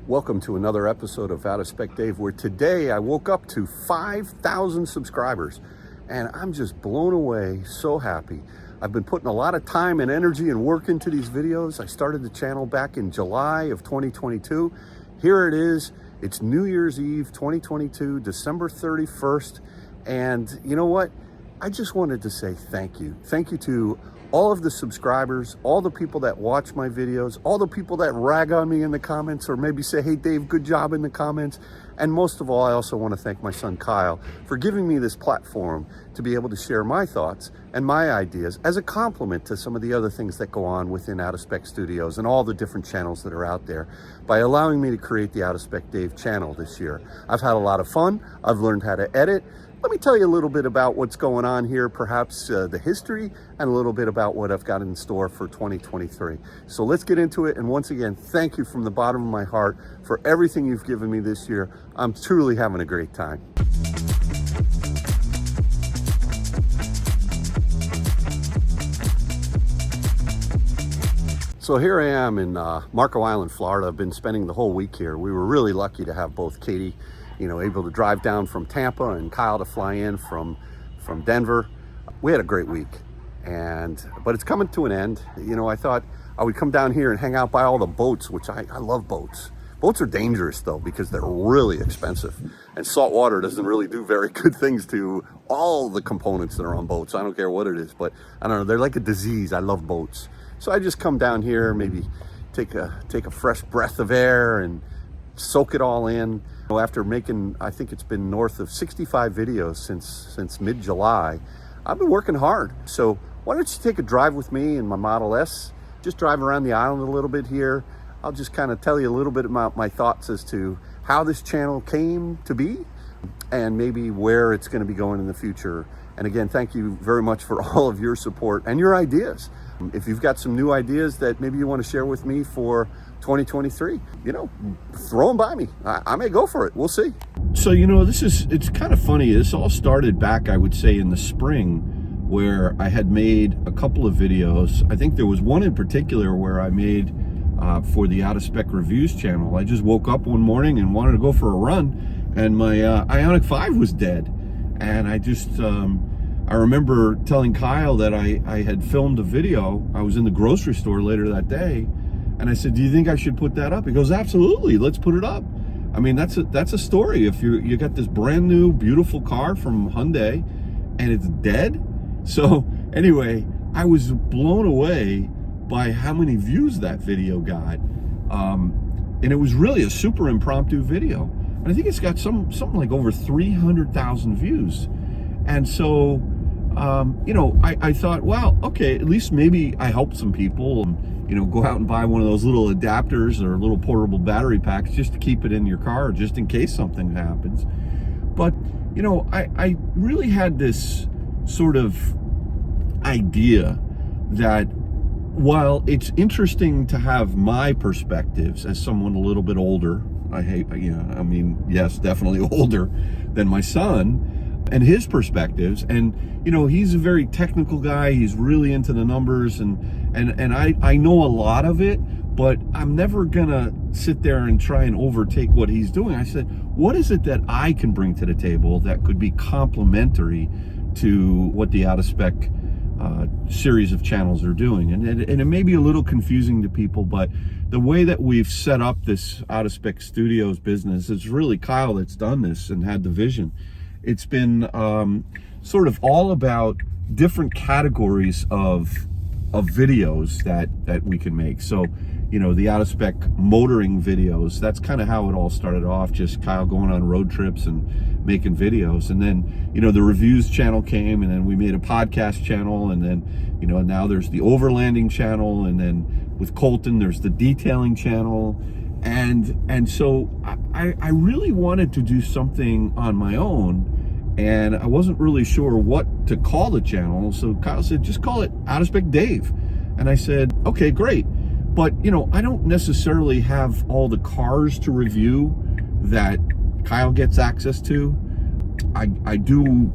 Welcome to another episode of Out of Spec Dave, where today I woke up to 5,000 subscribers and I'm just blown away, so happy. I've been putting a lot of time and energy and work into these videos. I started the channel back in July of 2022. Here it is. It's New Year's Eve 2022, December 31st. And you know what? I just wanted to say thank you. Thank you to all of the subscribers, all the people that watch my videos, all the people that rag on me in the comments or maybe say, hey Dave, good job in the comments. And most of all, I also want to thank my son Kyle for giving me this platform to be able to share my thoughts and my ideas as a compliment to some of the other things that go on within Out of Spec Studios and all the different channels that are out there by allowing me to create the Out of Spec Dave channel this year. I've had a lot of fun. I've learned how to edit. Let me tell you a little bit about what's going on here, perhaps the history, and a little bit about what I've got in store for 2023. So let's get into it. And once again, thank you from the bottom of my heart for everything you've given me this year. I'm truly having a great time. So here I am in Marco Island, Florida. I've been spending the whole week here. We were really lucky to have both Katie, able to drive down from Tampa and Kyle to fly in from Denver. We had a great week, but it's coming to an end. I thought I would come down here and hang out by all the boats, which I love boats. Boats are dangerous though, because they're really expensive, and salt water doesn't really do very good things to all the components that are on boats. I don't care what it is, but I don't know, they're like a disease. I love boats. So I just come down here, maybe take a fresh breath of air and soak it all in. After making, I think it's been north of 65 videos since mid-July, I've been working hard. So why don't you take a drive with me in my Model S? Just drive around the island a little bit here. I'll just kind of tell you a little bit about my thoughts as to how this channel came to be and maybe where it's going to be going in the future. And again, thank you very much for all of your support and your ideas. If you've got some new ideas that maybe you want to share with me for 2023, throw them by me. I may go for it. We'll see. So, it's kind of funny. This all started back, I would say, in the spring, where I had made a couple of videos. I think there was one in particular where I made for the Out of Spec Reviews channel. I just woke up one morning and wanted to go for a run, and my Ioniq 5 was dead. And I remember telling Kyle that I had filmed a video. I was in the grocery store later that day, and I said, do you think I should put that up? He goes, absolutely, let's put it up. I mean, that's a story. If you got this brand new, beautiful car from Hyundai and it's dead. So anyway, I was blown away by how many views that video got. And it was really a super impromptu video. And I think it's got something like over 300,000 views. And so, I thought, well, okay, at least maybe I helped some people and, go out and buy one of those little adapters or little portable battery packs just to keep it in your car, just in case something happens. But, I really had this sort of idea that while it's interesting to have my perspectives as someone a little bit older, yes, definitely older than my son, and his perspectives, and he's a very technical guy. He's really into the numbers, and I know a lot of it, but I'm never gonna sit there and try and overtake what he's doing. I said, what is it that I can bring to the table that could be complementary to what the Out of Spec series of channels are doing? And it may be a little confusing to people, but the way that we've set up this Out of Spec Studios business, it's really Kyle that's done this and had the vision. It's been sort of all about different categories of videos that we can make. So, the Out of Spec motoring videos, that's kind of how it all started off, just Kyle going on road trips and making videos. And then, the reviews channel came, and then we made a podcast channel, and then, now there's the overlanding channel, and then with Colton, there's the detailing channel. And so I really wanted to do something on my own, and I wasn't really sure what to call the channel. So Kyle said, just call it Out of Spec Dave. And I said, okay, great. But, I don't necessarily have all the cars to review that Kyle gets access to. I do,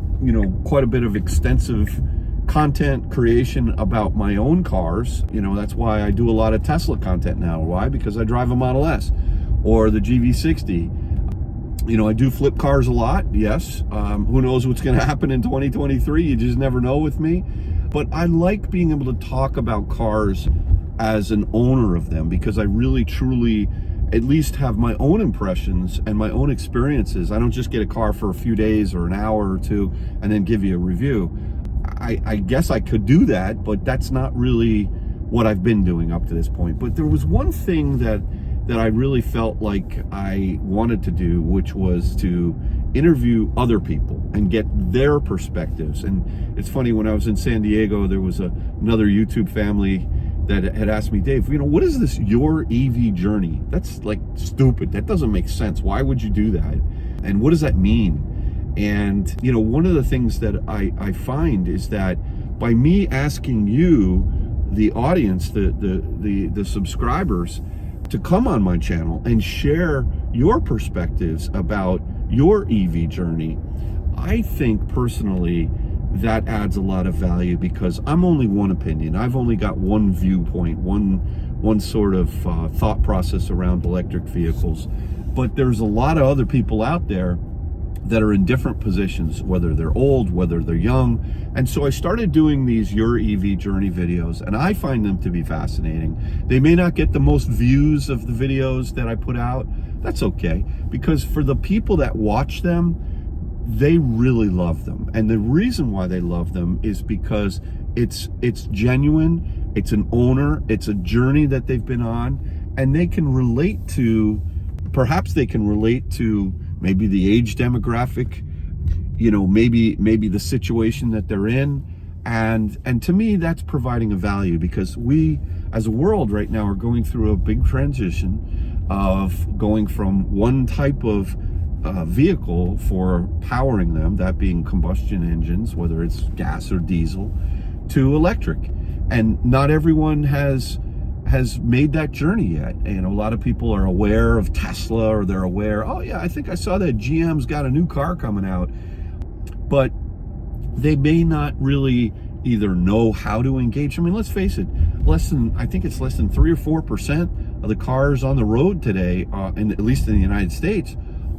quite a bit of extensive content creation about my own cars. That's why I do a lot of Tesla content now. Why? Because I drive a Model S. or the GV60. You know, I do flip cars a lot, yes. Who knows what's going to happen in 2023? You just never know with me. But I like being able to talk about cars as an owner of them, because I really, truly at least have my own impressions and my own experiences. I don't just get a car for a few days or an hour or two and then give you a review. I guess I could do that, but that's not really what I've been doing up to this point. But there was one thing that I really felt like I wanted to do, which was to interview other people and get their perspectives. And it's funny, when I was in San Diego, there was another YouTube family that had asked me, Dave, you know, what is this your EV journey? That's like stupid. That doesn't make sense. Why would you do that? And what does that mean? And, you know, one of the things that I find is that by me asking you, the audience, the subscribers, to come on my channel and share your perspectives about your EV journey, I think personally that adds a lot of value, because I'm only one opinion. I've only got one viewpoint, one sort of thought process around electric vehicles. But there's a lot of other people out there that are in different positions, whether they're old, whether they're young. And so I started doing these Your EV Journey videos, and I find them to be fascinating. They may not get the most views of the videos that I put out. That's okay, because for the people that watch them, they really love them. And the reason why they love them is because it's genuine, it's an owner, it's a journey that they've been on, and they can relate to, perhaps they can relate to maybe the age demographic, you know, maybe the situation that they're in. And to me, that's providing a value, because we as a world right now are going through a big transition of going from one type of vehicle for powering them, that being combustion engines, whether it's gas or diesel, to electric. And not everyone has made that journey yet. And a lot of people are aware of Tesla, or they're aware, oh yeah, I think I saw that GM's got a new car coming out. But they may not really either know how to engage. I mean, let's face it, I think it's less than 3 or 4% of the cars on the road today, at least in the United States,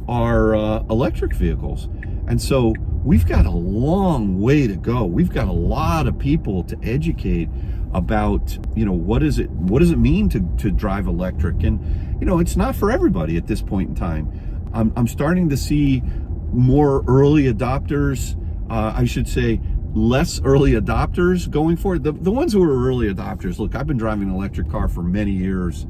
are electric vehicles. And so we've got a long way to go. We've got a lot of people to educate about, you know, what does it mean to drive electric? And, you know, it's not for everybody at this point in time. I'm starting to see more early adopters, I should say less early adopters going for it. The ones who are early adopters, look, I've been driving an electric car for many years,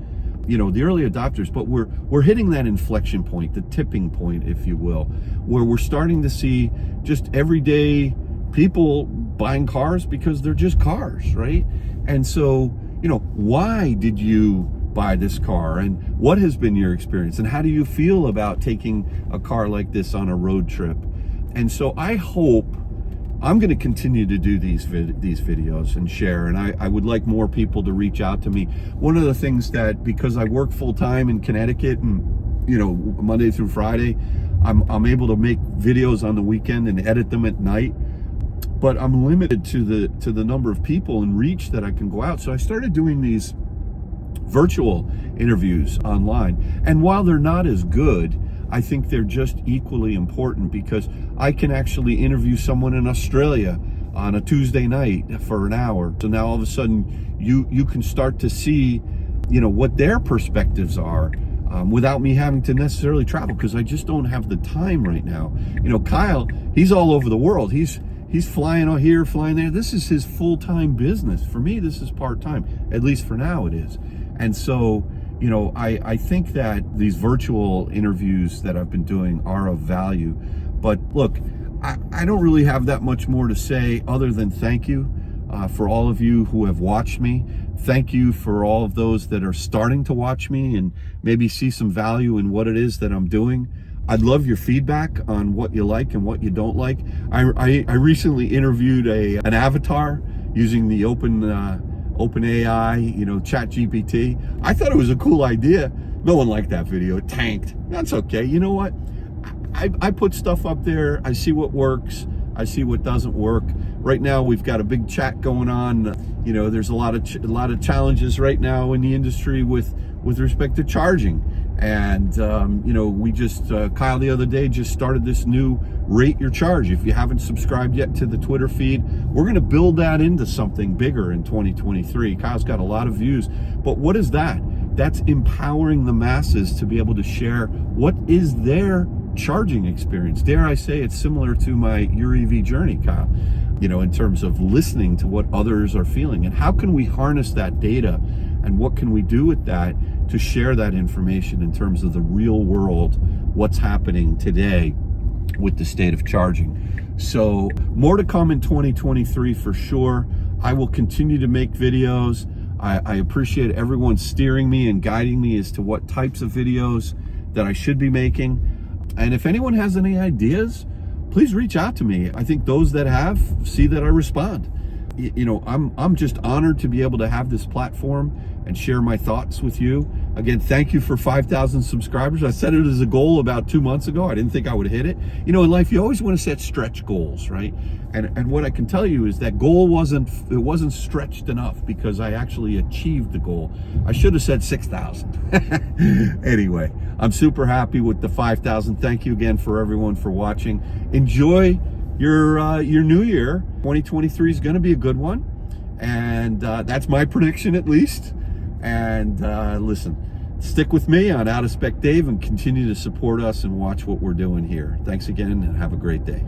you know, the early adopters, but we're hitting that inflection point, the tipping point, if you will, where we're starting to see just everyday people buying cars because they're just cars, right? And so, you know, why did you buy this car, and what has been your experience, and how do you feel about taking a car like this on a road trip? And so I hope I'm going to continue to do these videos and share, and I would like more people to reach out to me. One of the things that, because I work full-time in Connecticut, and, you know, Monday through Friday, I'm able to make videos on the weekend and edit them at night, but I'm limited to the number of people and reach that I can go out. So I started doing these virtual interviews online, and while they're not as good, I think they're just equally important, because I can actually interview someone in Australia on a Tuesday night for an hour. So now all of a sudden you can start to see, you know, what their perspectives are, without me having to necessarily travel, because I just don't have the time right now. You know, Kyle, he's all over the world. He's flying out here, flying there. This is his full-time business. For me, this is part-time, at least for now it is. And so, you know, I think that these virtual interviews that I've been doing are of value. But look, I don't really have that much more to say other than thank you for all of you who have watched me. Thank you for all of those that are starting to watch me and maybe see some value in what it is that I'm doing. I'd love your feedback on what you like and what you don't like. I recently interviewed an avatar using the OpenAI, you know, ChatGPT. I thought it was a cool idea. No one liked that video. It tanked. That's okay. You know what? I put stuff up there. I see what works. I see what doesn't work. Right now, we've got a big chat going on. You know, there's a lot of challenges right now in the industry with respect to charging. And we just Kyle the other day just started this new Rate Your Charge. If you haven't subscribed yet to the Twitter feed, we're going to build that into something bigger in 2023. Kyle's got a lot of views, but what is that? That's empowering the masses to be able to share what is their charging experience. Dare I say it's similar to my Your EV journey, Kyle, in terms of listening to what others are feeling, and how can we harness that data, and what can we do with that to share that information in terms of the real world, what's happening today with the state of charging. So more to come in 2023 for sure. I will continue to make videos. I appreciate everyone steering me and guiding me as to what types of videos that I should be making. And if anyone has any ideas, please reach out to me. I think those that have see that I respond. I'm just honored to be able to have this platform and share my thoughts with you. Again, thank you for 5,000 subscribers. I set it as a goal about 2 months ago. I didn't think I would hit it. In life, you always want to set stretch goals, right? And what I can tell you is that goal wasn't stretched enough, because I actually achieved the goal. I should have said 6,000. Anyway, I'm super happy with the 5,000. Thank you again for everyone for watching. Enjoy your new year. 2023 is going to be a good one, and that's my prediction at least. And listen, stick with me on Out of Spec Dave and continue to support us and watch what we're doing here. Thanks again, and have a great day.